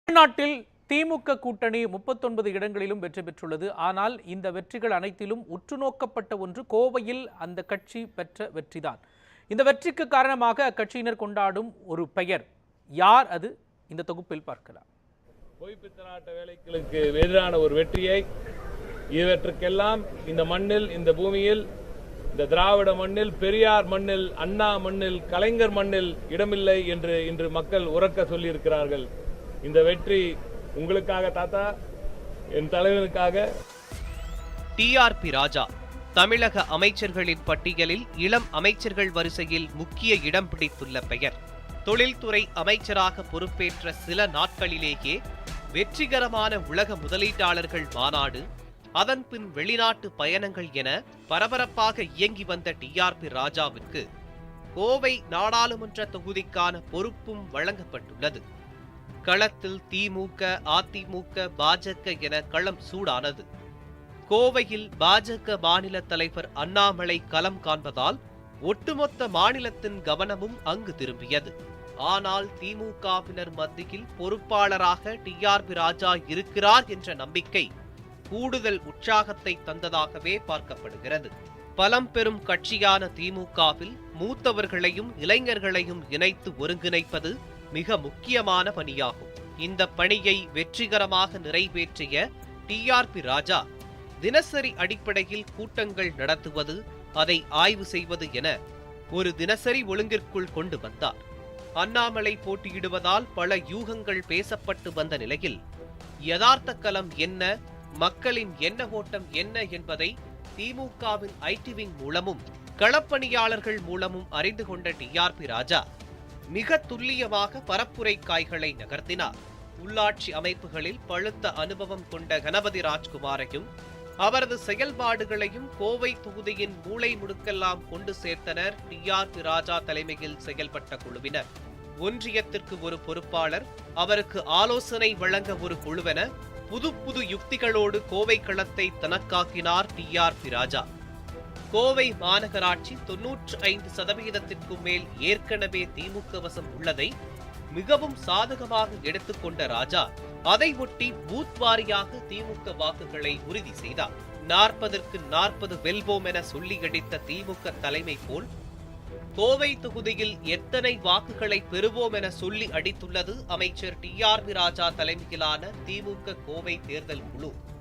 தமிழ்நாட்டில் திமுக கூட்டணி 39 இடங்களிலும் வெற்றி பெற்றுள்ளது. ஆனால் இந்த வெற்றிகள் அனைத்திலும் உற்றுநோக்கப்பட்ட ஒன்று கோவையில் அந்த கட்சி பெற்ற வெற்றிதான். இந்த வெற்றிக்கு காரணமாக அக்கட்சியினர் கொண்டாடும் ஒரு பெயர் யார், அது இந்த தொகுப்பில் பார்க்கலாம். பொய்ப்பித்தலாட்ட வேலைகளுக்கு எதிரான ஒரு வெற்றியை, இவற்றுக்கெல்லாம் இந்த மண்ணில், இந்த பூமியில், இந்த திராவிட மண்ணில், பெரியார் மண்ணில், அண்ணா மண்ணில், கலைஞர் மண்ணில் இடமில்லை என்று இன்று மக்கள் உரக்க சொல்லியிருக்கிறார்கள். இந்த வெற்றி உங்களுக்காக தாத்தா, என் தலைவனுக்காக. டிஆர்பி ராஜா தமிழக அமைச்சர்களின் பட்டியலில் இளம் அமைச்சர்கள் வரிசையில் முக்கிய இடம் பிடித்துள்ள பெயர். தொழில்துறை அமைச்சராக பொறுப்பேற்ற சில நாட்களிலேயே வெற்றிகரமான உலக முதலீட்டாளர்கள் மாநாடு, அதன்பின் வெளிநாட்டு பயணங்கள் என பரபரப்பாக இயங்கி வந்த டிஆர்பி ராஜாவிற்கு கோவை நாடாளுமன்ற தொகுதிக்கான பொறுப்பும் வழங்கப்பட்டுள்ளது. களத்தில் திமுக, அதிமுக, பாஜக என களம் சூடானது. கோவையில் பாஜக மாநில தலைவர் அண்ணாமலை களம் காண்பதால் ஒட்டுமொத்த மாநிலத்தின் கவனமும் அங்கு திரும்பியது. ஆனால் திமுகவினர் மத்தியில் பொறுப்பாளராக டிஆர்பி ராஜா இருக்கிறார் என்ற நம்பிக்கை கூடுதல் உற்சாகத்தை தந்ததாகவே பார்க்கப்படுகிறது. பலம் பெறும் கட்சியான திமுகவில் மூத்தவர்களையும் இளைஞர்களையும் இணைத்து ஒருங்கிணைப்பது மிக முக்கியமான பணியாகும். இந்த பணியை வெற்றிகரமாக நிறைவேற்றிய டிஆர்பி ராஜா தினசரி அடிப்படையில் கூட்டங்கள் நடத்துவது, அதை ஆய்வு செய்வது என ஒரு தினசரி ஒழுங்கிற்குள் கொண்டு வந்தார். அண்ணாமலை போட்டியிடுவதால் பல யூகங்கள் பேசப்பட்டு வந்த நிலையில் யதார்த்த களம் என்ன, மக்களின் எண்ண ஓட்டம் என்ன என்பதை திமுகவின் ஐடி விங் மூலமும் களப்பணியாளர்கள் மூலமும் அறிந்து கொண்ட டிஆர்பி ராஜா மிக துல்லியமாக பரப்புரை காய்களை நகர்த்தினார். உள்ளாட்சி அமைப்புகளில் பழுத்த அனுபவம் கொண்ட கணபதி ராஜ்குமாரையும் அவரது செயல்பாடுகளையும் கோவை தொகுதியின் மூளை முடுக்கெல்லாம் கொண்டு சேர்த்தனர் டிஆர்பி ராஜா தலைமையில் செயல்பட்ட குழுவினர். ஒன்றியத்திற்கு ஒரு பொறுப்பாளர், அவருக்கு ஆலோசனை வழங்க ஒரு குழுவென புது புது யுக்திகளோடு கோவை களத்தை தனக்காக்கினார் டிஆர்பி ராஜா. கோவை மாநகராட்சி 95% மேல் ஏற்கனவே திமுக வசம் உள்ளதை மிகவும் சாதகமாக எடுத்துக்கொண்ட ராஜா அதை ஒட்டி பூத் வாரியாக திமுக வாக்குகளை உறுதி செய்தார். 40க்கு 40 வெல்வோம் என சொல்லி அடித்த திமுக தலைமை போல் கோவை தொகுதியில் எத்தனை வாக்குகளை பெறுவோம் என சொல்லி அடித்துள்ளது அமைச்சர் டிஆர்பி ராஜா தலைமையிலான திமுக கோவை தேர்தல் குழு.